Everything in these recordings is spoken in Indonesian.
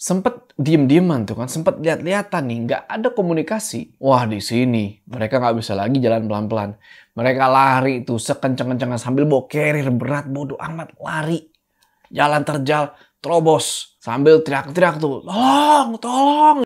Sempet diem-dieman tuh kan, sempet lihat-lihatan nih, nggak ada komunikasi. Wah, di sini mereka nggak bisa lagi jalan pelan-pelan. Mereka lari tuh sekenceng-kencengnya sambil bawa carrier berat, bodo amat lari. Jalan terjal, terobos sambil teriak-teriak tuh, tolong, tolong.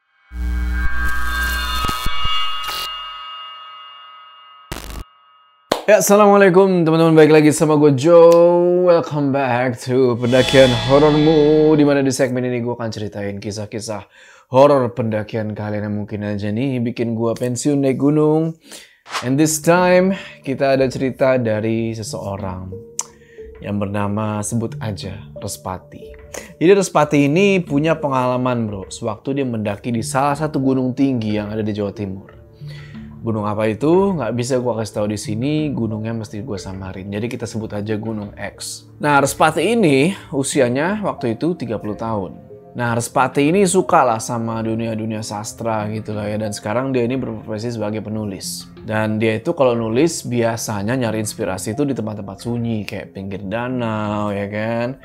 Ya, assalamualaikum teman-teman, balik lagi sama gue Joe. Welcome back to pendakian horormu, dimana di segmen ini gue akan ceritain kisah-kisah horor pendakian kalian yang mungkin aja nih bikin gue pensiun naik gunung. And this time kita ada cerita dari seseorang yang bernama, sebut aja Respati. Jadi Respati ini punya pengalaman bro, sewaktu dia mendaki di salah satu gunung tinggi yang ada di Jawa Timur. Gunung apa itu? Nggak bisa gue kasih tahu di sini. Gunungnya mesti gue samarin. Jadi kita sebut aja Gunung X. Nah, Respati ini usianya waktu itu 30 tahun. Nah, Respati ini suka lah sama dunia-dunia sastra gitu lah ya. Dan sekarang dia ini berprofesi sebagai penulis. Dan dia itu kalau nulis biasanya nyari inspirasi itu di tempat-tempat sunyi. Kayak pinggir danau ya kan.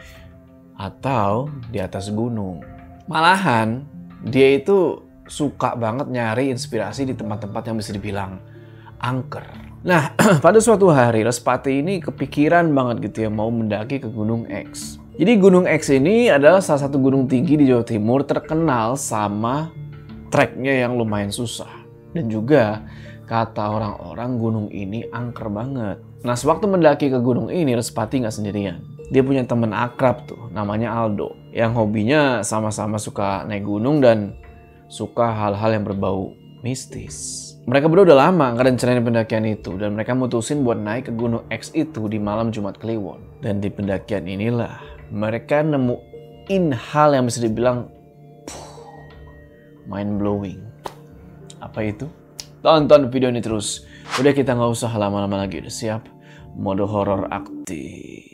Atau di atas gunung. Malahan dia itu suka banget nyari inspirasi di tempat-tempat yang bisa dibilang angker. Nah, pada suatu hari Respati ini kepikiran banget gitu ya mau mendaki ke Gunung X. Jadi Gunung X ini adalah salah satu gunung tinggi di Jawa Timur terkenal sama treknya yang lumayan susah. Dan juga kata orang-orang gunung ini angker banget. Nah, sewaktu mendaki ke gunung ini Respati nggak sendirian. Dia punya teman akrab tuh namanya Aldo. Yang hobinya sama-sama suka naik gunung dan suka hal-hal yang berbau mistis. Mereka berdua udah lama ngerencanain pendakian itu dan mereka mutusin buat naik ke Gunung X itu di malam Jumat Kliwon. Dan di pendakian inilah mereka nemuin hal yang bisa dibilang mind blowing. Apa itu? Tonton video ini terus. Udah, kita nggak usah lama-lama lagi. Udah siap? Mode horor aktif.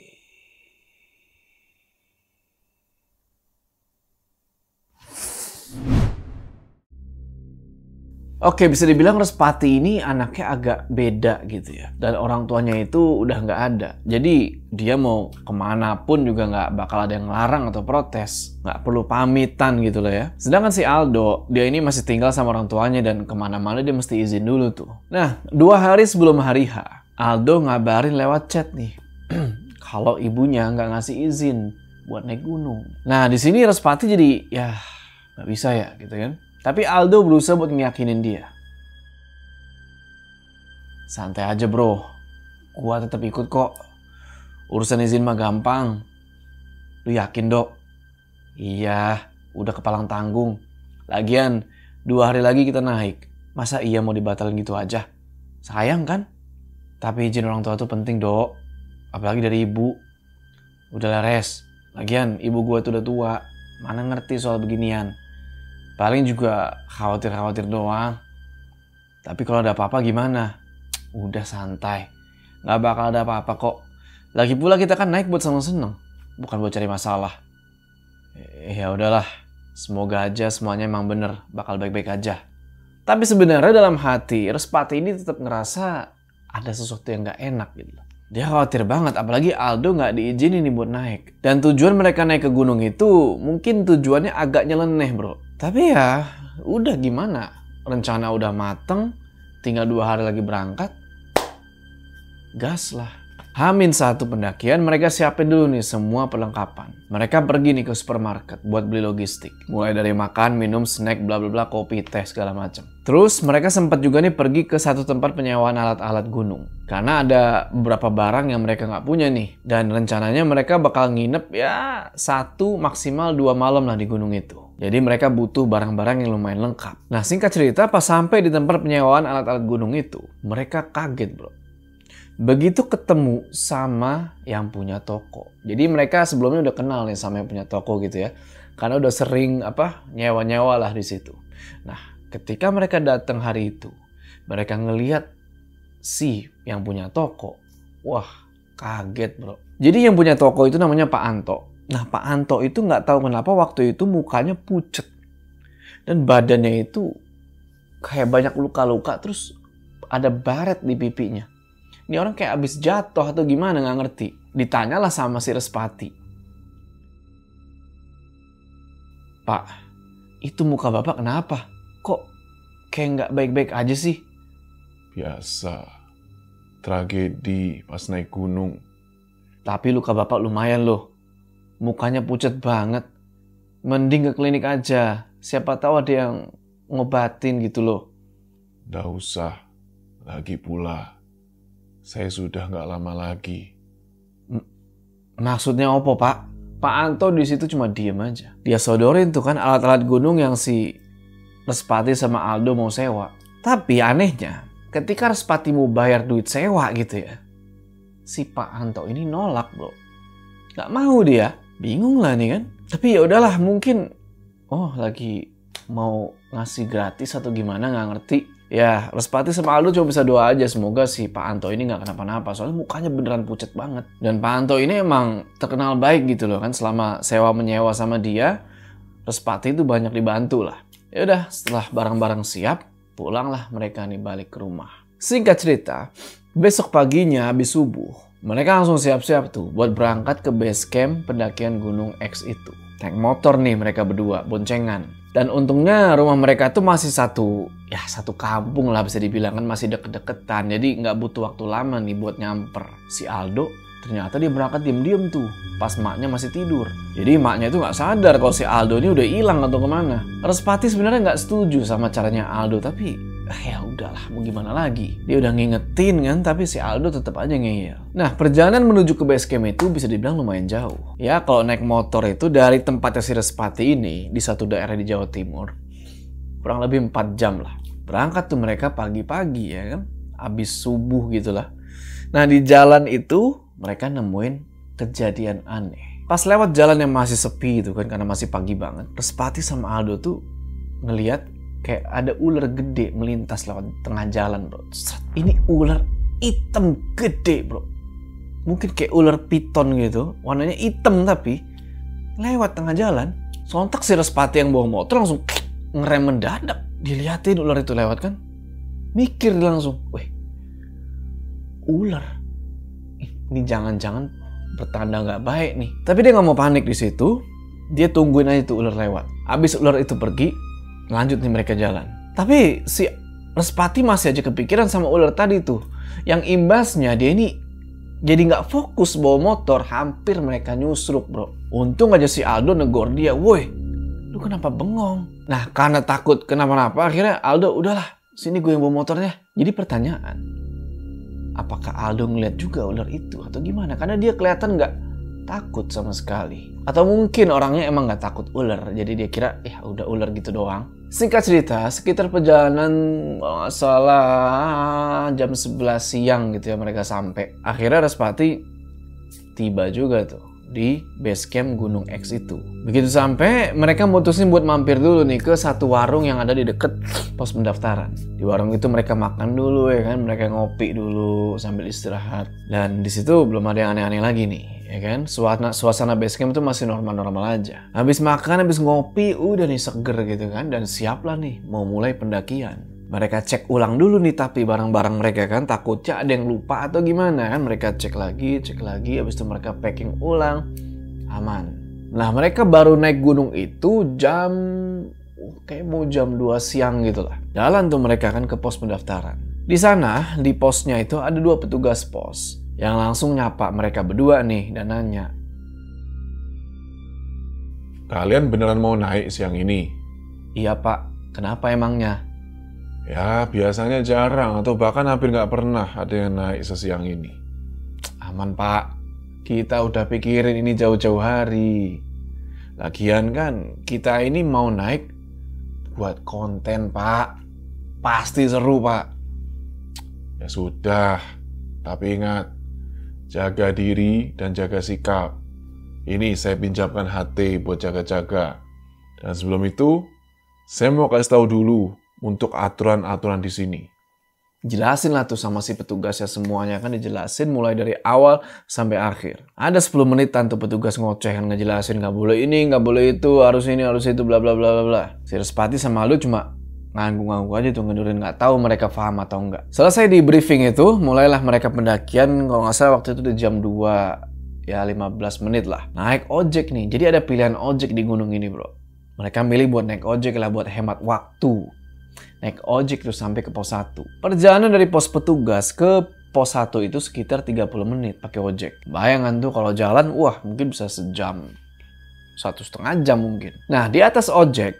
Oke, bisa dibilang Respati ini anaknya agak beda gitu ya. Dan orang tuanya itu udah nggak ada. Jadi dia mau kemana pun juga nggak bakal ada yang ngelarang atau protes. Nggak perlu pamitan gitu lah ya. Sedangkan si Aldo, dia ini masih tinggal sama orang tuanya dan kemana-mana dia mesti izin dulu tuh. Nah, 2 hari sebelum hari H, Aldo ngabarin lewat chat nih. Kalau ibunya nggak ngasih izin buat naik gunung. Nah, di sini Respati jadi ya nggak bisa ya gitu kan. Tapi Aldo berusaha buat ngeyakinin dia. Santai aja bro, gua tetap ikut kok. Urusan izin mah gampang. Lu yakin dok? Iya, udah kepalang tanggung. Lagian 2 hari lagi kita naik. Masa iya mau dibatalin gitu aja? Sayang kan? Tapi izin orang tua tuh penting dok. Apalagi dari ibu. Udah res. Lagian ibu gua tuh udah tua. Mana ngerti soal beginian. Paling juga khawatir-khawatir doang. Tapi kalau ada apa-apa gimana? Udah santai. Gak bakal ada apa-apa kok. Lagi pula kita kan naik buat seneng-seneng. Bukan buat cari masalah. Ya udahlah. Semoga aja semuanya emang bener. Bakal baik-baik aja. Tapi sebenarnya dalam hati Respati ini tetap ngerasa ada sesuatu yang gak enak gitu. Dia khawatir banget. Apalagi Aldo gak diizinin nih buat naik. Dan tujuan mereka naik ke gunung itu mungkin tujuannya agak nyeleneh bro. Tapi ya, udah gimana? Rencana udah mateng, tinggal 2 hari lagi berangkat. Gas lah. H-1 pendakian, mereka siapin dulu nih semua perlengkapan. Mereka pergi nih ke supermarket buat beli logistik. Mulai dari makan, minum, snack, bla bla bla, kopi, teh, segala macam. Terus mereka sempat juga nih pergi ke satu tempat penyewaan alat-alat gunung. Karena ada beberapa barang yang mereka nggak punya nih. Dan rencananya mereka bakal nginep ya 1 maksimal 2 malam lah di gunung itu. Jadi mereka butuh barang-barang yang lumayan lengkap. Nah, singkat cerita pas sampai di tempat penyewaan alat-alat gunung itu, mereka kaget bro. Begitu ketemu sama yang punya toko. Jadi mereka sebelumnya udah kenal nih sama yang punya toko gitu ya. Karena udah sering nyewa-nyewa lah di situ. Nah, ketika mereka datang hari itu, mereka ngelihat si yang punya toko. Wah, kaget bro. Jadi yang punya toko itu namanya Pak Anto. Nah, Pak Anto itu nggak tahu kenapa waktu itu mukanya pucet. Dan badannya itu kayak banyak luka-luka, terus ada baret di pipinya. Ini orang kayak abis jatuh atau gimana, nggak ngerti. Ditanyalah sama si Respati. Pak, Itu muka bapak kenapa? Kok kayak nggak baik-baik aja sih? Biasa. Tragedi pas naik gunung. Tapi luka bapak lumayan loh. Mukanya pucat banget. Mending ke klinik aja. Siapa tahu ada yang ngobatin gitu loh. Nggak usah. Lagi pula, saya sudah nggak lama lagi. Maksudnya apa, Pak? Pak Anto di situ cuma diem aja. Dia sodorin tuh kan alat-alat gunung yang si Respati sama Aldo mau sewa. Tapi anehnya, ketika Respati mau bayar duit sewa gitu ya, si Pak Anto ini nolak, bro. Gak mau dia. Bingung lah nih kan. Tapi ya udahlah, mungkin lagi mau ngasih gratis atau gimana, nggak ngerti. Ya, Respati sama Aldo cuma bisa doa aja. Semoga si Pak Anto ini nggak kenapa-napa. Soalnya mukanya beneran pucat banget. Dan Pak Anto ini emang terkenal baik gitu loh kan. Selama sewa-menyewa sama dia, Respati itu banyak dibantu lah. Ya udah, setelah barang-barang siap, pulanglah mereka nih balik ke rumah. Singkat cerita, besok paginya habis subuh, mereka langsung siap-siap tuh buat berangkat ke base camp pendakian Gunung X itu. Naik motor nih mereka berdua, boncengan. Dan untungnya rumah mereka tuh masih satu kampung lah bisa dibilang kan, masih deket-deketan. Jadi nggak butuh waktu lama nih buat nyamper. Si Aldo ternyata dia berangkat diem-diem tuh pas maknya masih tidur. Jadi maknya itu nggak sadar kalau si Aldo ini udah hilang atau kemana. Respati sebenarnya nggak setuju sama caranya Aldo, tapi ya udahlah, mau gimana lagi. Dia udah ngingetin kan, tapi si Aldo tetap aja ngeyel. Nah, perjalanan menuju ke base camp itu bisa dibilang lumayan jauh. Ya, kalau naik motor itu dari tempatnya si Respati ini di satu daerah di Jawa Timur, kurang lebih 4 jam lah. Berangkat tuh mereka pagi-pagi ya kan, habis subuh gitulah. Nah, di jalan itu mereka nemuin kejadian aneh. Pas lewat jalan yang masih sepi itu kan, karena masih pagi banget, Respati sama Aldo tuh ngelihat kayak ada ular gede melintas lewat tengah jalan, bro. Ini ular hitam gede, bro. Mungkin kayak ular piton gitu. Warnanya hitam tapi lewat tengah jalan. Sontak si Respati yang bawa motor langsung ngerem mendadak. Dilihatin ular itu lewat kan. Mikir dia langsung, weh, ular. Ini jangan-jangan pertanda nggak baik nih. Tapi dia nggak mau panik di situ. Dia tungguin aja tuh ular lewat. Abis ular itu pergi, lanjut nih mereka jalan. Tapi si Respati masih aja kepikiran sama ular tadi tuh. Yang imbasnya dia ini jadi nggak fokus bawa motor, hampir mereka nyusruk, bro. Untung aja si Aldo negor dia, woi, lu kenapa bengong? Nah, karena takut kenapa-napa, akhirnya Aldo, udahlah, sini gue yang bawa motornya. Jadi pertanyaan, apakah Aldo ngeliat juga ular itu atau gimana? Karena dia kelihatan nggak takut sama sekali. Atau mungkin orangnya emang nggak takut ular, jadi dia kira udah ular gitu doang. Singkat cerita, sekitar perjalanan kalau nggak salah jam 11 siang gitu ya mereka sampai. Akhirnya Respati tiba juga tuh di base camp Gunung X itu. Begitu sampai, mereka mutusin buat mampir dulu nih ke satu warung yang ada di deket pos pendaftaran. Di warung itu mereka makan dulu ya kan, mereka ngopi dulu sambil istirahat. Dan di situ belum ada yang aneh-aneh lagi nih, ya kan? Suasana base camp itu masih normal-normal aja. Habis makan, habis ngopi, udah nih seger gitu kan, dan siap lah nih mau mulai pendakian. Mereka cek ulang dulu nih tapi barang-barang mereka kan, takutnya ada yang lupa atau gimana kan. Mereka cek lagi, habis itu mereka packing ulang, aman. Nah, mereka baru naik gunung itu kayak mau jam 2 siang gitu lah. Jalan tuh mereka kan ke pos pendaftaran. Di sana, di posnya itu ada 2 petugas pos yang langsung nyapa mereka berdua nih dan nanya, Kalian beneran mau naik siang ini? Iya pak, kenapa emangnya? Ya, biasanya jarang atau bahkan hampir nggak pernah ada yang naik sesiang ini. Aman pak, kita udah pikirin ini jauh-jauh hari. Lagian kan kita ini mau naik buat konten pak. Pasti seru pak. Ya sudah, tapi ingat, jaga diri dan jaga sikap. Ini saya pinjamkan HT buat jaga-jaga. Dan sebelum itu, saya mau kasih tahu dulu untuk aturan-aturan di sini. Jelasin lah tuh sama si petugasnya semuanya kan, dijelasin mulai dari awal sampai akhir. Ada 10 menitan tuh petugas ngoceh kan ngejelasin nggak boleh ini, nggak boleh itu, harus ini, harus itu, bla bla bla bla bla. Si Respati sama Aldo cuma ngangguk-ngangguk aja tuh ngedengerin, nggak tahu mereka paham atau enggak. Selesai di briefing itu, mulailah mereka pendakian. Kalau nggak salah waktu itu di jam 2 ya 15 menit lah. Naik ojek nih. Jadi ada pilihan ojek di gunung ini, bro. Mereka milih buat naik ojek lah buat hemat waktu. Naik ojek terus sampai ke pos 1. Perjalanan dari pos petugas ke pos 1 itu sekitar 30 menit pakai ojek. Bayangan tuh kalau jalan, wah mungkin bisa sejam. 1,5 jam mungkin. Nah di atas ojek,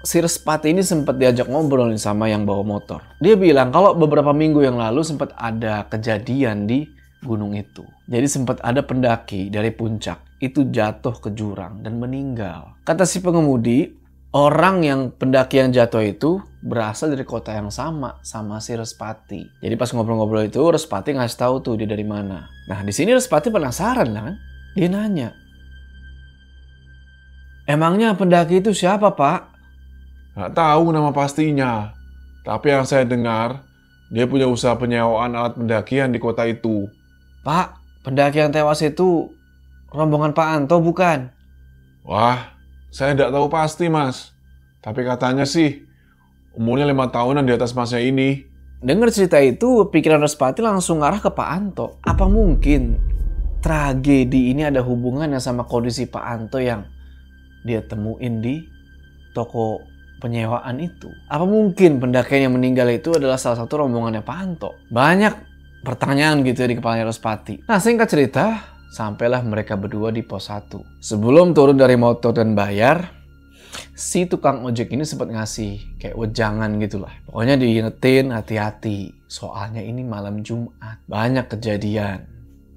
si Respati ini sempat diajak ngobrol nih sama yang bawa motor. Dia bilang kalau beberapa minggu yang lalu sempat ada kejadian di gunung itu. Jadi sempat ada pendaki dari puncak itu jatuh ke jurang dan meninggal. Kata si pengemudi, orang yang pendaki yang jatuh itu berasal dari kota yang sama si Respati. Jadi pas ngobrol-ngobrol itu Respati ngasih tahu tuh dia dari mana. Nah di sini Respati penasaran lah kan. Dia nanya, emangnya pendaki itu siapa pak? Nggak tahu nama pastinya. Tapi yang saya dengar, dia punya usaha penyewaan alat pendakian di kota itu. Pak, pendaki yang tewas itu rombongan Pak Anto bukan? Wah, saya nggak tahu pasti mas. Tapi katanya sih, umurnya 5 tahunan di atas masnya ini. Dengar cerita itu, pikiran Respati langsung ngarah ke Pak Anto. Apa mungkin tragedi ini ada hubungannya sama kondisi Pak Anto yang dia temuin di toko penyewaan itu? Apa mungkin pendakian yang meninggal itu adalah salah satu rombongannya Pak Anto? Banyak pertanyaan gitu ya di kepalanya Respati. Nah singkat cerita, sampailah mereka berdua di pos 1. Sebelum turun dari motor dan bayar, si tukang ojek ini sempat ngasih kayak wejangan gitulah. Pokoknya diingetin hati-hati. Soalnya ini malam Jumat. Banyak kejadian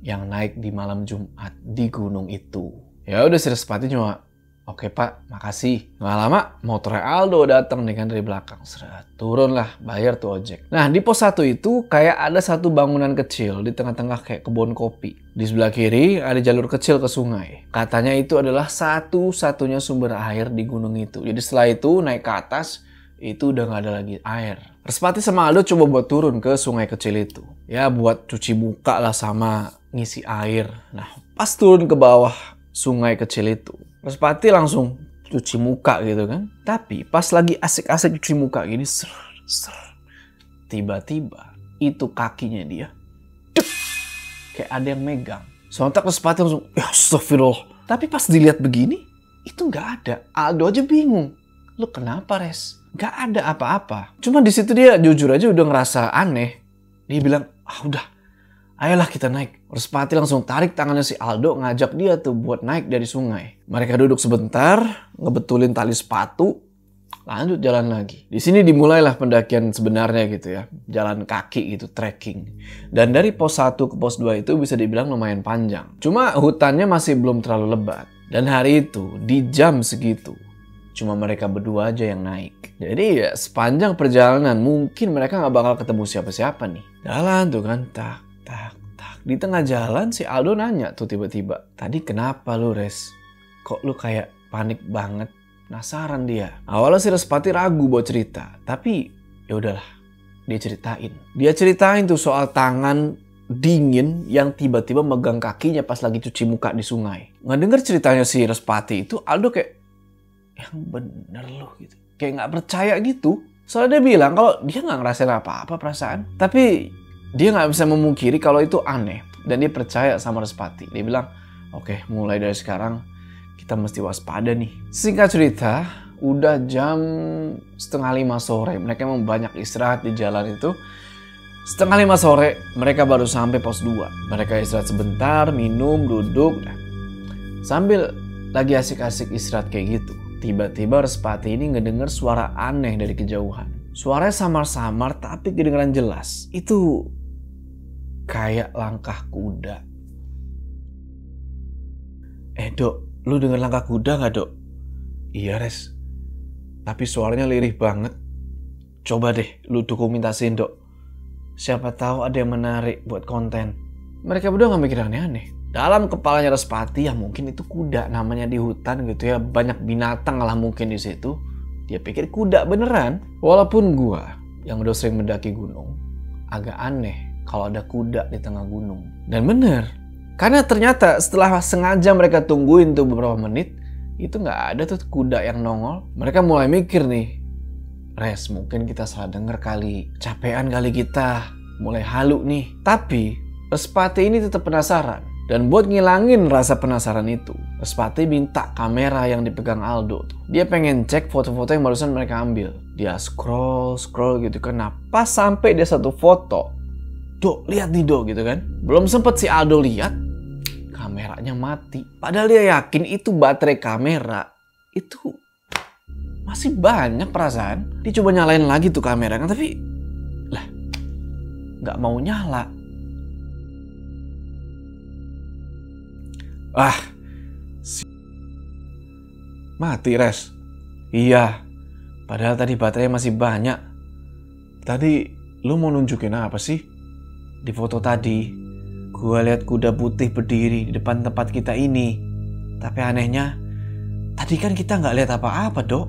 yang naik di malam Jumat di gunung itu. Ya udah si Respati cuma, oke pak, makasih. Nggak lama, motor Aldo datang nih kan dari belakang. Seret, turun lah, bayar tuh ojek. Nah di pos 1 itu kayak ada satu bangunan kecil di tengah-tengah kayak kebun kopi. Di sebelah kiri ada jalur kecil ke sungai. Katanya itu adalah satu-satunya sumber air di gunung itu. Jadi setelah itu naik ke atas, itu udah nggak ada lagi air. Respati sama Aldo coba buat turun ke sungai kecil itu. Ya buat cuci muka lah sama ngisi air. Nah pas turun ke bawah sungai kecil itu, Respati langsung cuci muka gitu kan. Tapi pas lagi asik-asik cuci muka gini, tiba-tiba itu kakinya dia, dek, kayak ada yang megang. Sontak Respati langsung, ya astagfirullah. Tapi pas dilihat begini, itu nggak ada. Aldo aja bingung. Lu kenapa Res? Nggak ada apa-apa. Cuma di situ dia jujur aja udah ngerasa aneh. Dia bilang, udah. Ayolah kita naik. Respati langsung tarik tangannya si Aldo ngajak dia tuh buat naik dari sungai. Mereka duduk sebentar, ngebetulin tali sepatu, lanjut jalan lagi. Di sini dimulailah pendakian sebenarnya gitu ya. Jalan kaki gitu, trekking. Dan dari pos 1 ke pos 2 itu bisa dibilang lumayan panjang. Cuma hutannya masih belum terlalu lebat. Dan hari itu di jam segitu, cuma mereka berdua aja yang naik. Jadi ya sepanjang perjalanan mungkin mereka nggak bakal ketemu siapa-siapa nih. Jalan tuh kan, tak. Di tengah jalan si Aldo nanya tuh tiba-tiba, tadi kenapa lu Res? Kok lu kayak panik banget? Penasaran dia. Awalnya si Respati ragu buat cerita, tapi ya udahlah, dia ceritain. Dia ceritain tuh soal tangan dingin yang tiba-tiba megang kakinya pas lagi cuci muka di sungai. Ngedenger ceritanya si Respati itu, Aldo kayak, yang bener loh gitu. Kayak nggak percaya gitu. Soalnya dia bilang kalau dia nggak ngerasain apa-apa perasaan, tapi dia nggak bisa memungkiri kalau itu aneh. Dan dia percaya sama Respati. Dia bilang, oke, mulai dari sekarang kita mesti waspada nih. Singkat cerita, udah jam 4:30 sore. Mereka memang banyak istirahat di jalan itu. 4:30 sore, mereka baru sampai pos 2. Mereka istirahat sebentar, minum, duduk. Sambil lagi asik-asik istirahat kayak gitu, tiba-tiba Respati ini ngedenger suara aneh dari kejauhan. Suaranya samar-samar tapi kedengeran jelas. Itu kayak langkah kuda. Dok, lu denger langkah kuda gak dok? Iya Res, tapi suaranya lirih banget. Coba deh lu dokumentasiin dok. Siapa tahu ada yang menarik buat konten. Mereka berdua gak mikir aneh-aneh. Dalam kepalanya Respati ya mungkin itu kuda, namanya di hutan gitu ya, banyak binatang lah mungkin di situ. Dia pikir kuda beneran. Walaupun gua yang udah sering mendaki gunung, agak aneh kalau ada kuda di tengah gunung. Dan bener, karena ternyata setelah sengaja mereka tungguin tuh beberapa menit, itu nggak ada tuh kuda yang nongol. Mereka mulai mikir nih, Res, mungkin kita salah denger kali, capean kali kita, mulai halu nih. Tapi Respati ini tetap penasaran Dan buat ngilangin rasa penasaran itu, Respati minta kamera yang dipegang Aldo tuh. Dia pengen cek foto-foto yang barusan mereka ambil. Dia scroll gitu kan. Nah, pas sampai dia satu foto, Dok, lihat nih Dok gitu kan. Belum sempet si Aldo lihat, kameranya mati. Padahal dia yakin itu baterai kamera itu masih banyak perasaan. Dia coba nyalain lagi tuh kamera kan, tapi lah nggak mau nyala. Mati Res. Iya, padahal tadi baterainya masih banyak. Tadi lu mau nunjukin apa sih? Di foto tadi gua lihat kuda putih berdiri di depan tempat kita ini. Tapi anehnya tadi kan kita nggak lihat apa-apa Dok.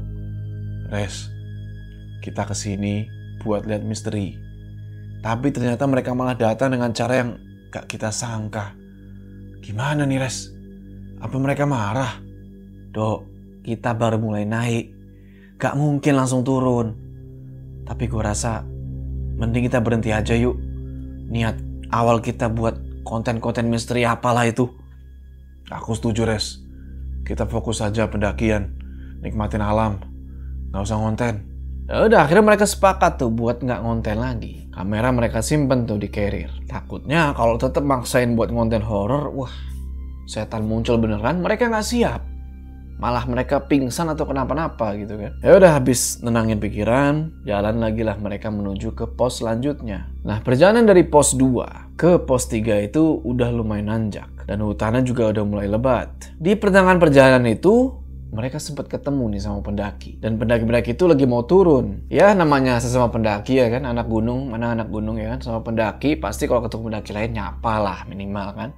Res, kita kesini buat lihat misteri. Tapi ternyata mereka malah datang dengan cara yang gak kita sangka. Gimana nih Res? Apa mereka marah? Dok, kita baru mulai naik. Gak mungkin langsung turun. Tapi gue rasa mending kita berhenti aja yuk. Niat awal kita buat konten-konten misteri apalah itu. Aku setuju Res. Kita fokus aja pendakian. Nikmatin alam. Gak usah ngonten. Ya udah, akhirnya mereka sepakat tuh buat nggak ngonten lagi. Kamera mereka simpen tuh di carrier. Takutnya kalau tetap maksain buat ngonten horor, wah, setan muncul beneran, mereka nggak siap. Malah mereka pingsan atau kenapa-napa gitu kan. Ya udah, habis nenangin pikiran, jalan lagi lah mereka menuju ke pos selanjutnya. Nah, perjalanan dari pos 2 ke pos 3 itu udah lumayan nanjak. Dan hutannya juga udah mulai lebat. Di pertengahan perjalanan itu, mereka sempat ketemu nih sama pendaki. Dan pendaki-pendaki itu lagi mau turun. Ya namanya sesama pendaki ya kan. Anak gunung, mana anak gunung ya kan. Sama pendaki pasti kalau ketemu pendaki lain nyapa lah minimal kan.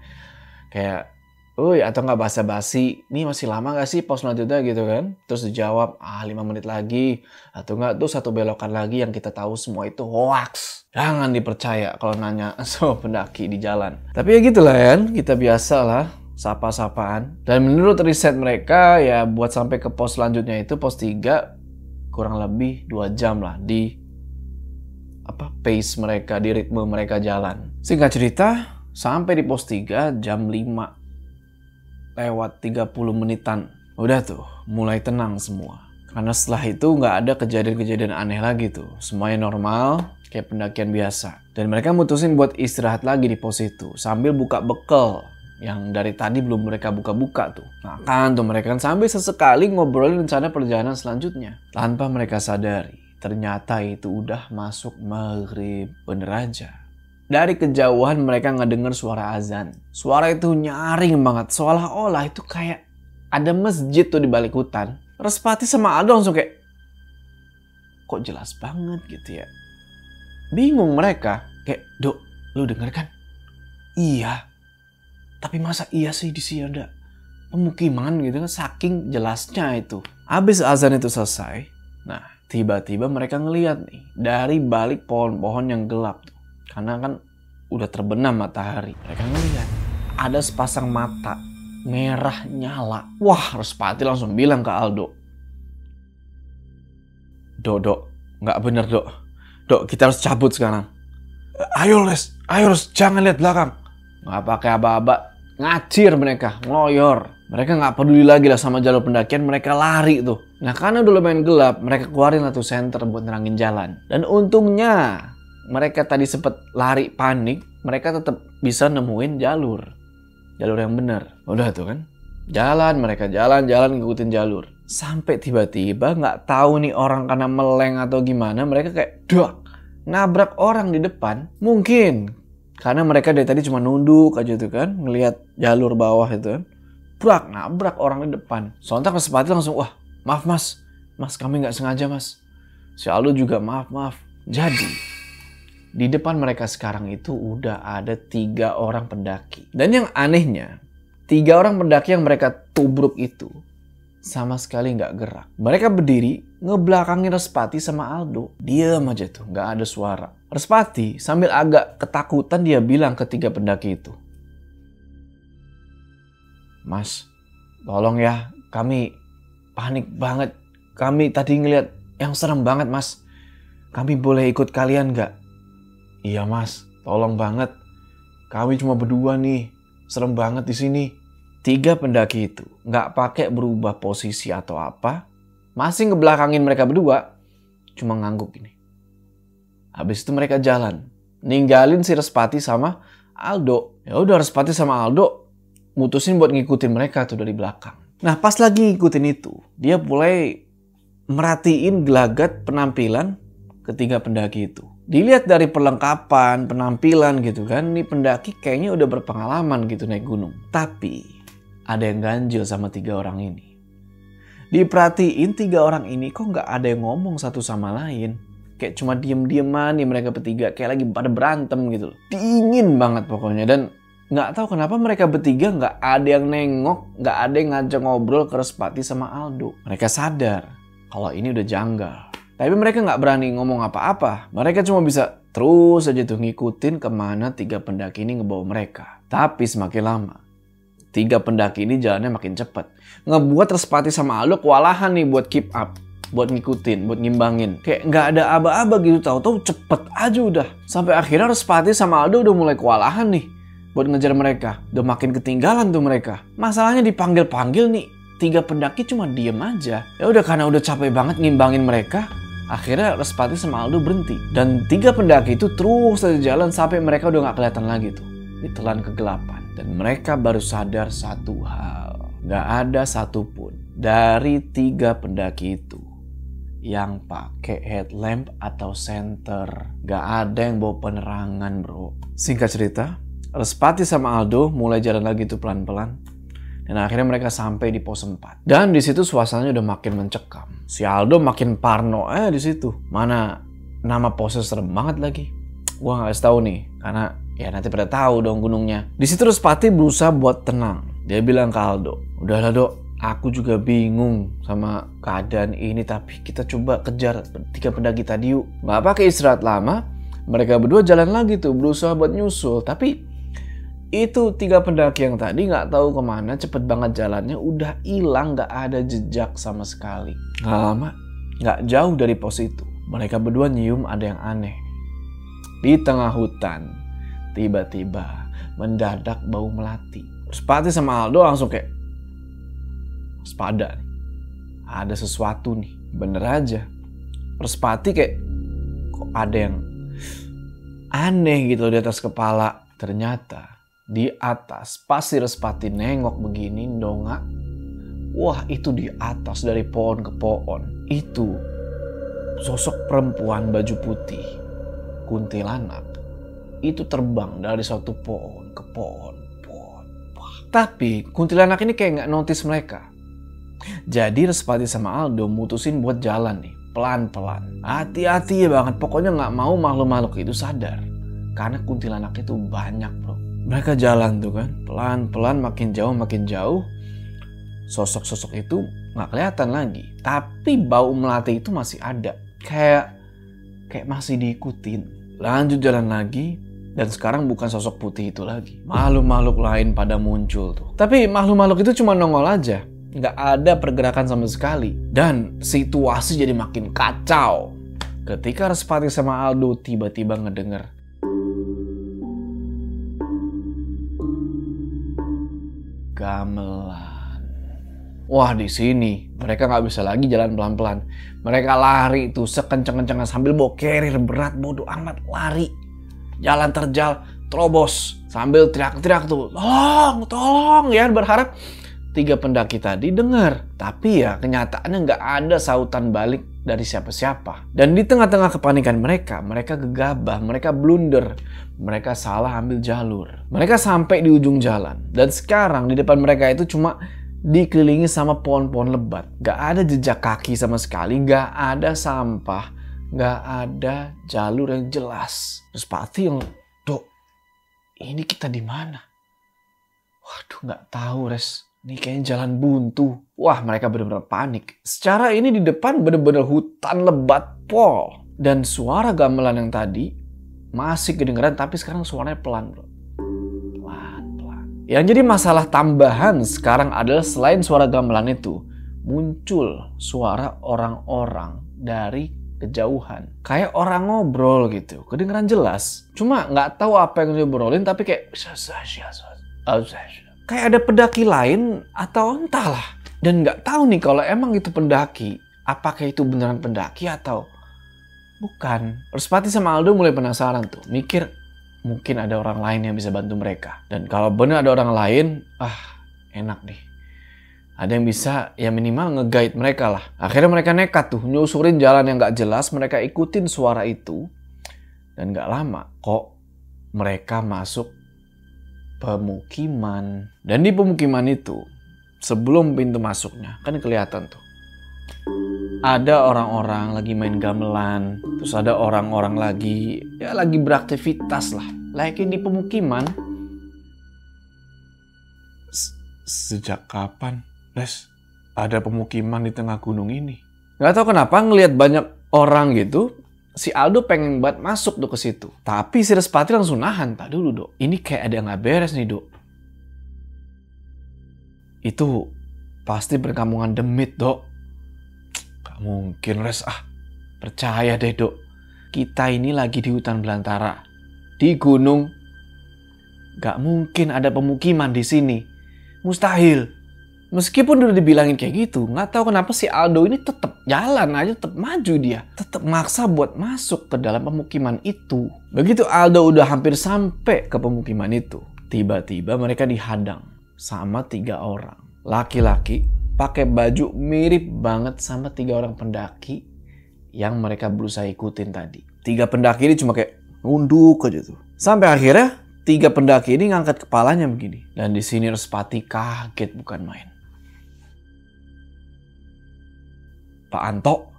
Kayak, "Uy, atau nggak basa-basi, ini masih lama nggak sih pos selanjutnya gitu kan." Terus dijawab, 5 menit lagi. Atau nggak tuh 1 belokan lagi yang kita tahu semua itu hoax. Jangan dipercaya kalau nanya sama pendaki di jalan. Tapi ya gitulah kan, kita biasa lah. Sapa-sapaan. Dan menurut riset mereka ya buat sampai ke pos selanjutnya itu pos 3 kurang lebih 2 jam lah di pace mereka, di ritme mereka jalan. Singkat cerita, sampai di pos 3 jam 5 lewat 30 menitan. Udah tuh, mulai tenang semua. Karena setelah itu nggak ada kejadian-kejadian aneh lagi tuh. Semuanya normal, kayak pendakian biasa. Dan mereka mutusin buat istirahat lagi di pos itu sambil buka bekal yang dari tadi belum mereka buka-buka tuh. Nah kan tuh mereka kan sambil sesekali ngobrolin rencana perjalanan selanjutnya. Tanpa mereka sadari, ternyata itu udah masuk maghrib. Bener aja. Dari kejauhan mereka ngedenger suara azan. Suara itu nyaring banget. Seolah-olah itu kayak ada masjid tuh di balik hutan. Respati sama Aldo langsung kayak, kok jelas banget gitu ya. Bingung mereka. Kayak, "Dok, lu denger kan?" "Iya. Tapi masa iya sih di sini ada pemukiman gitu kan, saking jelasnya itu." Habis azan itu selesai, nah tiba-tiba mereka ngeliat nih dari balik pohon-pohon yang gelap tuh. Karena kan udah terbenam matahari. Mereka ngeliat ada sepasang mata merah nyala. Wah, Respati langsung bilang ke Aldo, Dok, nggak bener Dok. Dok, kita harus cabut sekarang." Ayo Res, jangan lihat belakang." Nggak pakai aba-aba. Ngacir mereka, ngeloyor. Mereka nggak peduli lagi lah sama jalur pendakian, mereka lari tuh. Nah karena udah lumayan gelap, mereka keluarin lah tuh senter buat nerangin jalan. Dan untungnya, mereka tadi sempet lari panik, mereka tetap bisa nemuin jalur yang bener. Udah tuh kan, mereka jalan ngikutin jalur. Sampai tiba-tiba nggak tahu nih orang karena meleng atau gimana, mereka kayak nabrak orang di depan. Mungkin karena mereka dari tadi cuma nunduk aja tuh kan, ngelihat jalur bawah itu kan. Nabrak orang di depan. Sontak Respati langsung, "Wah, maaf mas kami nggak sengaja mas." Si Aldo juga maaf. Jadi di depan mereka sekarang itu udah ada 3 orang pendaki. Dan yang anehnya, 3 orang pendaki yang mereka tubruk itu sama sekali nggak gerak. Mereka berdiri ngebelakangin Respati sama Aldo. Diam aja tuh, nggak ada suara. Respati sambil agak ketakutan dia bilang ke 3 pendaki itu, "Mas, tolong ya, kami panik banget. Kami tadi ngeliat yang serem banget mas. Kami boleh ikut kalian nggak?" "Iya mas, tolong banget. Kami cuma berdua nih. serem banget di sini. 3 pendaki itu nggak pakai berubah posisi atau apa, masih ngebelakangin mereka berdua, cuma ngangguk gini. Habis itu mereka jalan, ninggalin si Respati sama Aldo. Ya udah, Respati sama Aldo mutusin buat ngikutin mereka tuh dari belakang. Nah, pas lagi ngikutin itu, dia mulai merhatiin gelagat penampilan ketiga pendaki itu. Dilihat dari perlengkapan, penampilan gitu kan, ini pendaki kayaknya udah berpengalaman gitu naik gunung. Tapi ada yang ganjil sama 3 orang ini. Diperhatiin 3 orang ini kok nggak ada yang ngomong satu sama lain. Kayak cuma diem-dieman nih mereka bertiga, kayak lagi pada berantem gitu loh. Dingin banget pokoknya, dan nggak tahu kenapa mereka bertiga nggak ada yang nengok, nggak ada yang ngajak ngobrol ke Respati sama Aldo. Mereka sadar kalau ini udah janggal. Tapi mereka nggak berani ngomong apa-apa. Mereka cuma bisa terus aja tuh ngikutin kemana 3 pendaki ini ngebawa mereka. Tapi semakin lama, 3 pendaki ini jalannya makin cepat. Ngebuat Respati sama Aldo kewalahan nih buat keep up. Buat ngikutin, buat ngimbangin. Kayak nggak ada aba-aba gitu, tahu-tahu cepet aja udah. Sampai akhirnya Respati sama Aldo udah mulai kewalahan nih buat ngejar mereka. Udah makin ketinggalan tuh mereka. Masalahnya dipanggil-panggil nih, 3 pendaki cuma diem aja. Ya udah, karena udah capek banget ngimbangin mereka, akhirnya Respati sama Aldo berhenti. Dan 3 pendaki itu terus aja jalan sampai mereka udah nggak kelihatan lagi tuh. Ditelan kegelapan. Dan mereka baru sadar satu hal. Nggak ada satupun dari 3 pendaki itu yang pakai headlamp atau senter. Nggak ada yang bawa penerangan, bro. Singkat cerita, Respati sama Aldo mulai jalan lagi tuh pelan-pelan. Dan akhirnya mereka sampai di pos 4. Dan di situ suasananya udah makin mencekam. Si Aldo makin parno di situ. Mana nama posnya serem banget lagi. Gua nggak kasih tahu nih, karena ya nanti pada tahu dong gunungnya. Di situ Respati berusaha buat tenang. Dia bilang ke Aldo, "Udahlah, Dok. Aku juga bingung sama keadaan ini, tapi kita coba kejar 3 pendaki tadi yuk." Nggak pakai istirahat lama, mereka berdua jalan lagi tuh, berusaha buat nyusul. Tapi itu 3 pendaki yang tadi nggak tahu kemana, cepet banget jalannya, udah hilang, nggak ada jejak sama sekali. Nggak lama, nggak jauh dari pos itu, mereka berdua nyium ada yang aneh. Di tengah hutan, tiba-tiba mendadak bau melati. Respati sama Aldo langsung kayak waspada nih. Ada sesuatu nih, bener aja. Respati kayak kok ada yang aneh gitu di atas kepala. Ternyata di atas pas si Respati nengok begini dongak, wah itu di atas dari pohon ke pohon itu sosok perempuan baju putih, kuntilanak, itu terbang dari suatu pohon ke pohon. Tapi kuntilanak ini kayak nggak notice mereka. Jadi Respati sama Aldo mutusin buat jalan nih, pelan-pelan. Hati-hati banget, pokoknya nggak mau makhluk-makhluk itu sadar. Karena kuntilanak itu banyak, bro. Mereka jalan tuh kan, pelan-pelan makin jauh. Sosok-sosok itu nggak kelihatan lagi. Tapi bau melati itu masih ada. Kayak masih diikutin. Lanjut jalan lagi. Dan sekarang bukan sosok putih itu lagi. Makhluk-makhluk lain pada muncul tuh. Tapi makhluk-makhluk itu cuma nongol aja. Nggak ada pergerakan sama sekali. Dan situasi jadi makin kacau. Ketika Respati sama Aldo tiba-tiba ngedenger gamelan. Wah, di sini mereka nggak bisa lagi jalan pelan-pelan. Mereka lari tuh sekenceng-kencengnya sambil bawa carrier berat, bodo amat lari. Jalan terjal, terobos sambil teriak-teriak tuh, tolong ya, berharap 3 pendaki tadi dengar. Tapi ya kenyataannya nggak ada sautan balik dari siapa-siapa. Dan di tengah-tengah kepanikan mereka gegabah, mereka blunder, mereka salah ambil jalur. Mereka sampai di ujung jalan. Dan sekarang di depan mereka itu cuma dikelilingi sama pohon-pohon lebat. Nggak ada jejak kaki sama sekali, nggak ada sampah. Nggak ada jalur yang jelas. Terus Pati yang, "Dok, ini kita di mana?" Waduh, nggak tahu, Res. Ini kayaknya jalan buntu. Wah, mereka benar-benar panik. Secara ini di depan benar-benar hutan lebat pol. Dan suara gamelan yang tadi masih kedengeran, tapi sekarang suaranya pelan, bro. Pelan-pelan. Yang jadi masalah tambahan sekarang adalah selain suara gamelan itu, muncul suara orang-orang dari kejauhan. Kayak orang ngobrol gitu. Kedengeran jelas. Cuma nggak tahu apa yang diobrolin, tapi kayak kayak ada pendaki lain atau entahlah. Dan nggak tahu nih kalau emang itu pendaki, apakah itu beneran pendaki atau bukan. Respati sama Aldo mulai penasaran tuh, mikir mungkin ada orang lain yang bisa bantu mereka. Dan kalau bener ada orang lain, enak nih. Ada yang bisa ya minimal nge-guide mereka lah. Akhirnya mereka nekat tuh nyusurin jalan yang nggak jelas, mereka ikutin suara itu. Dan nggak lama kok mereka masuk pemukiman. Dan di pemukiman itu, sebelum pintu masuknya, kan kelihatan tuh. Ada orang-orang lagi main gamelan. Terus ada orang-orang lagi beraktivitas lah. Lagi di pemukiman. Sejak kapan, Les, ada pemukiman di tengah gunung ini? Gak tahu kenapa ngelihat banyak orang gitu, si Aldo pengen banget masuk tuh ke situ. Tapi si Respati langsung nahan. Tak dulu, Dok. Ini kayak ada yang gak beres nih, Dok. Itu pasti perkampungan demit, Dok. Gak mungkin, Res. Percaya deh, Dok. Kita ini lagi di hutan belantara. Di gunung. Gak mungkin ada pemukiman di sini. Mustahil. Meskipun udah dibilangin kayak gitu, nggak tahu kenapa si Aldo ini tetap jalan aja, tetap maju dia. Tetap maksa buat masuk ke dalam pemukiman itu. Begitu Aldo udah hampir sampai ke pemukiman itu, tiba-tiba mereka dihadang sama 3 orang. Laki-laki pakai baju mirip banget sama 3 orang pendaki yang mereka berusaha ikutin tadi. 3 pendaki ini cuma kayak nunduk aja tuh. Sampai akhirnya 3 pendaki ini ngangkat kepalanya begini. Dan di sini Respati kaget bukan main. Pak Anto?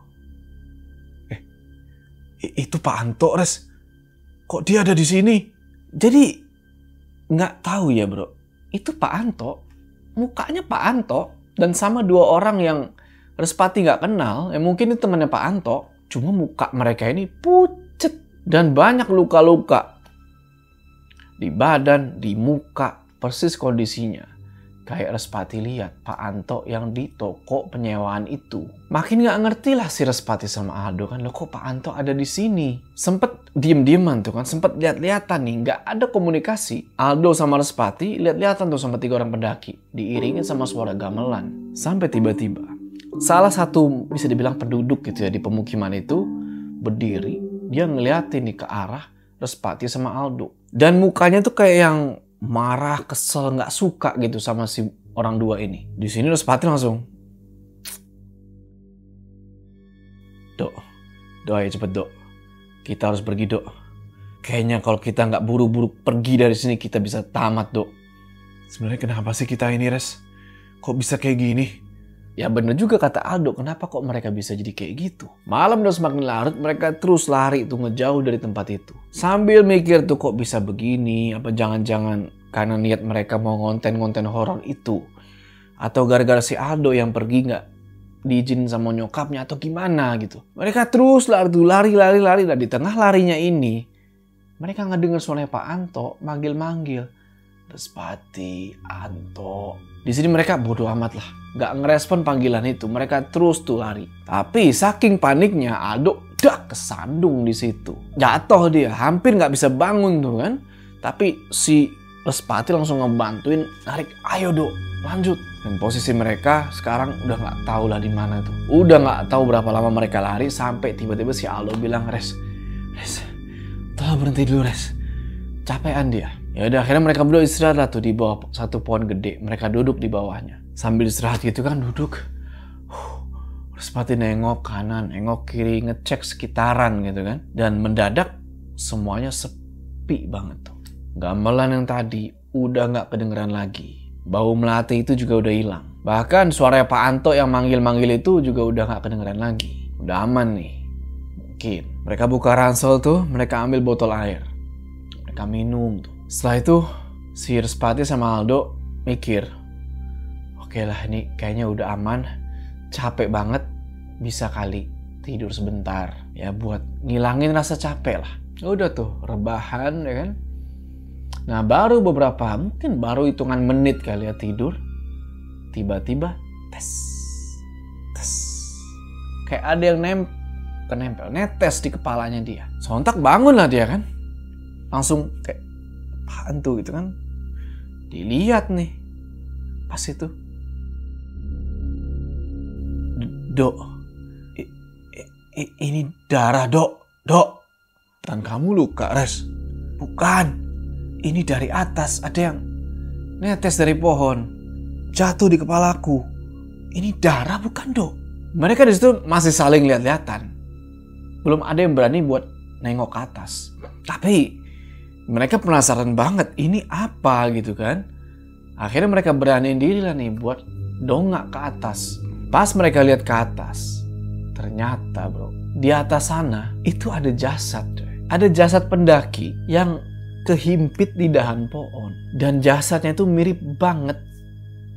Itu Pak Anto, Res. Kok dia ada di sini? Jadi nggak tahu ya, bro. Itu Pak Anto. Mukanya Pak Anto. Dan sama 2 orang yang Respati nggak kenal. Mungkin itu temannya Pak Anto. Cuma muka mereka ini pucet. Dan banyak luka-luka. Di badan, di muka. Persis kondisinya. Kayak Respati lihat Pak Anto yang di toko penyewaan itu. Makin nggak ngerti lah si Respati sama Aldo kan. Loh kok Pak Anto ada di sini? Sempet diem-dieman tuh kan. Sempet lihat-lihatan nih. Nggak ada komunikasi. Aldo sama Respati lihat-lihatan tuh sama 3 orang pendaki. Diiringin sama suara gamelan. Sampai tiba-tiba salah satu bisa dibilang penduduk gitu ya di pemukiman itu berdiri. Dia ngeliatin nih ke arah Respati sama Aldo. Dan mukanya tuh kayak yang marah, kesel, nggak suka gitu sama si orang 2 ini. Di sini Respati langsung, Dok, ayo cepet Dok. Kita harus pergi Dok. Kayaknya kalau kita nggak buru-buru pergi dari sini kita bisa tamat Dok. Sebenarnya kenapa sih kita ini, Res? Kok bisa kayak gini? Ya bener juga kata Aldo, kenapa kok mereka bisa jadi kayak gitu? Malam udah semakin larut, mereka terus lari tuh ngejauh dari tempat itu. Sambil mikir tuh kok bisa begini, apa jangan-jangan karena niat mereka mau ngonten-ngonten horor itu. Atau gara-gara si Aldo yang pergi nggak diizinin sama nyokapnya atau gimana gitu. Mereka terus lari. Dan di tengah larinya ini, mereka nggak dengar suara Pak Anto manggil-manggil. Respati, Anto. Di sini mereka bodoh amat lah. Nggak ngerespon panggilan itu. Mereka terus tuh lari. Tapi saking paniknya Aldo kesandung di situ. Jatuh dia. Hampir nggak bisa bangun tuh kan. Tapi si Respati langsung ngebantuin narik. Ayo Dok, lanjut. Dan posisi mereka sekarang udah nggak tahu lah di mana tuh. Udah nggak tahu berapa lama mereka lari sampai tiba-tiba si Aldo bilang, Res, tolong berhenti dulu Res. Capean dia. Ya udah akhirnya mereka berdua istirahat lah tuh di bawah satu pohon gede. Mereka duduk di bawahnya. Sambil istirahat gitu kan duduk. Respati nengok kanan, nengok kiri, ngecek sekitaran gitu kan. Dan mendadak semuanya sepi banget tuh. Gamelan yang tadi udah nggak kedengeran lagi. Bau melati itu juga udah hilang. Bahkan suara Pak Anto yang manggil-manggil itu juga udah nggak kedengeran lagi. Udah aman nih. Mungkin. Mereka buka ransel tuh, mereka ambil botol air. Mereka minum tuh. Setelah itu si Respati sama Aldo mikir, oke lah ini kayaknya udah aman, capek banget, bisa kali tidur sebentar ya buat ngilangin rasa capek lah. Udah tuh rebahan ya kan. Nah baru mungkin baru hitungan menit kali ya tidur, tiba-tiba tes, kayak ada yang nempel netes di kepalanya dia. Sontak bangun lah dia kan, langsung kayak apaan tuh gitu kan. Dilihat nih. Pas itu. Dok. Ini darah, Dok. Dok. Dan kamu luka, Res? Bukan. Ini dari atas. Ada yang netes dari pohon. Jatuh di kepalaku. Ini darah bukan, Dok? Mereka di situ masih saling lihat-lihatan. Belum ada yang berani buat nengok ke atas. Tapi mereka penasaran banget. Ini apa gitu kan? Akhirnya mereka beraniin diri lah nih buat dongak ke atas. Pas mereka lihat ke atas, ternyata bro, di atas sana itu ada jasad. Ada jasad pendaki yang kehimpit di dahan pohon. Dan jasadnya itu mirip banget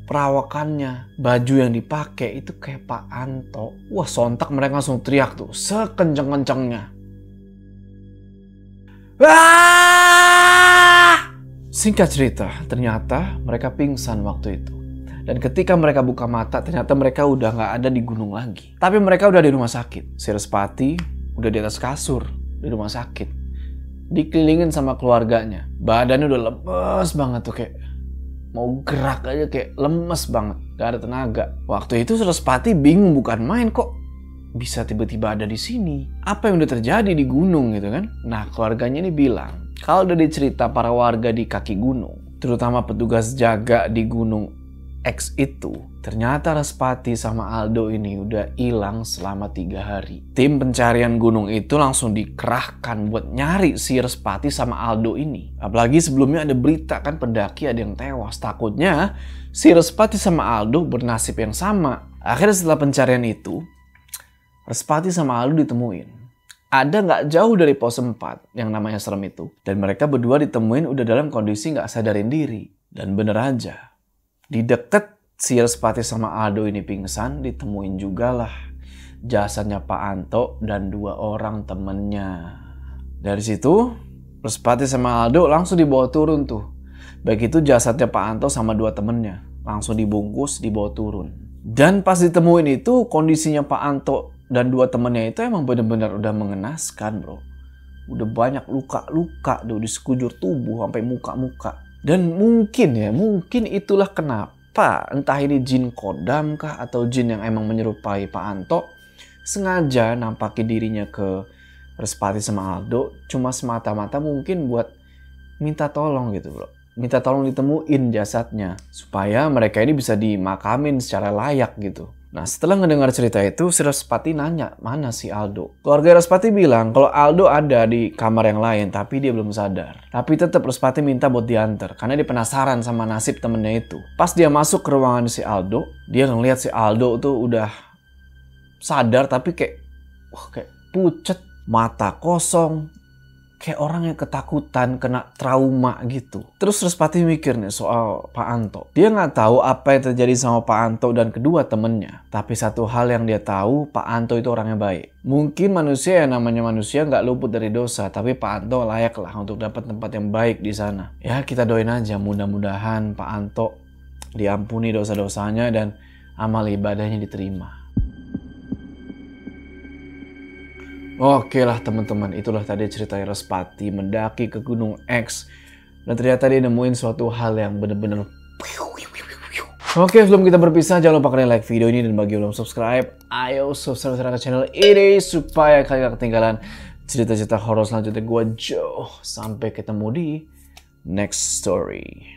perawakannya. Baju yang dipakai itu kayak Pak Anto. Wah, sontak mereka langsung teriak tuh, sekenceng-kencengnya. Wah! Singkat cerita, ternyata mereka pingsan waktu itu. Dan ketika mereka buka mata, ternyata mereka udah nggak ada di gunung lagi. Tapi mereka udah di rumah sakit. Si Respati udah di atas kasur di rumah sakit. Dikelilingin sama keluarganya. Badannya udah lemes banget tuh, kayak mau gerak aja kayak lemes banget. Gak ada tenaga. Waktu itu si Respati bingung, bukan main kok bisa tiba-tiba ada di sini. Apa yang udah terjadi di gunung gitu kan. Nah, keluarganya ini bilang, kalau dari cerita para warga di kaki gunung, terutama petugas jaga di gunung X itu, ternyata Respati sama Aldo ini udah hilang selama 3 hari. Tim pencarian gunung itu langsung dikerahkan buat nyari si Respati sama Aldo ini. Apalagi sebelumnya ada berita kan pendaki ada yang tewas. Takutnya si Respati sama Aldo bernasib yang sama. Akhirnya setelah pencarian itu, Respati sama Aldo ditemuin. Ada nggak jauh dari pos 4 yang namanya serem itu. Dan mereka berdua ditemuin udah dalam kondisi nggak sadarin diri. Dan bener aja, di deket si Respati sama Aldo ini pingsan, ditemuin juga lah jasadnya Pak Anto dan 2 orang temennya. Dari situ, Respati sama Aldo langsung dibawa turun tuh. Baik itu jasadnya Pak Anto sama 2 temennya. Langsung dibungkus, dibawa turun. Dan pas ditemuin itu, kondisinya Pak Anto dan 2 temennya itu emang bener-bener udah mengenaskan bro. Udah banyak luka-luka tuh di sekujur tubuh sampai muka-muka. Dan mungkin itulah kenapa, entah ini jin kodam kah atau jin yang emang menyerupai Pak Anto, sengaja nampakin dirinya ke Respati sama Aldo cuma semata-mata mungkin buat minta tolong gitu bro. Minta tolong ditemuin jasadnya supaya mereka ini bisa dimakamin secara layak gitu. Nah, setelah ngedengar cerita itu, si Respati nanya, mana si Aldo? Keluarga Respati bilang kalau Aldo ada di kamar yang lain, tapi dia belum sadar. Tapi tetap Respati minta buat diantar, karena dia penasaran sama nasib temennya itu. Pas dia masuk ke ruangan si Aldo, dia ngeliat si Aldo tuh udah sadar, tapi kayak pucet, mata kosong, kayak orang yang ketakutan, kena trauma gitu. Terus Respati mikir nih soal Pak Anto. Dia nggak tahu apa yang terjadi sama Pak Anto dan kedua temennya. Tapi satu hal yang dia tahu, Pak Anto itu orangnya baik. Mungkin manusia yang namanya manusia nggak luput dari dosa, tapi Pak Anto layak lah untuk dapat tempat yang baik di sana. Ya kita doain aja, mudah-mudahan Pak Anto diampuni dosa-dosanya dan amal ibadahnya diterima. Oke lah teman-teman, itulah tadi cerita Respati mendaki ke Gunung X. Dan ternyata dia nemuin suatu hal yang bener-bener. Oke, sebelum kita berpisah, jangan lupa kalian like video ini. Dan bagi yang belum subscribe, ayo subscribe ke channel ini supaya kalian gak ketinggalan cerita-cerita horor selanjutnya gue. Sampai ketemu di next story.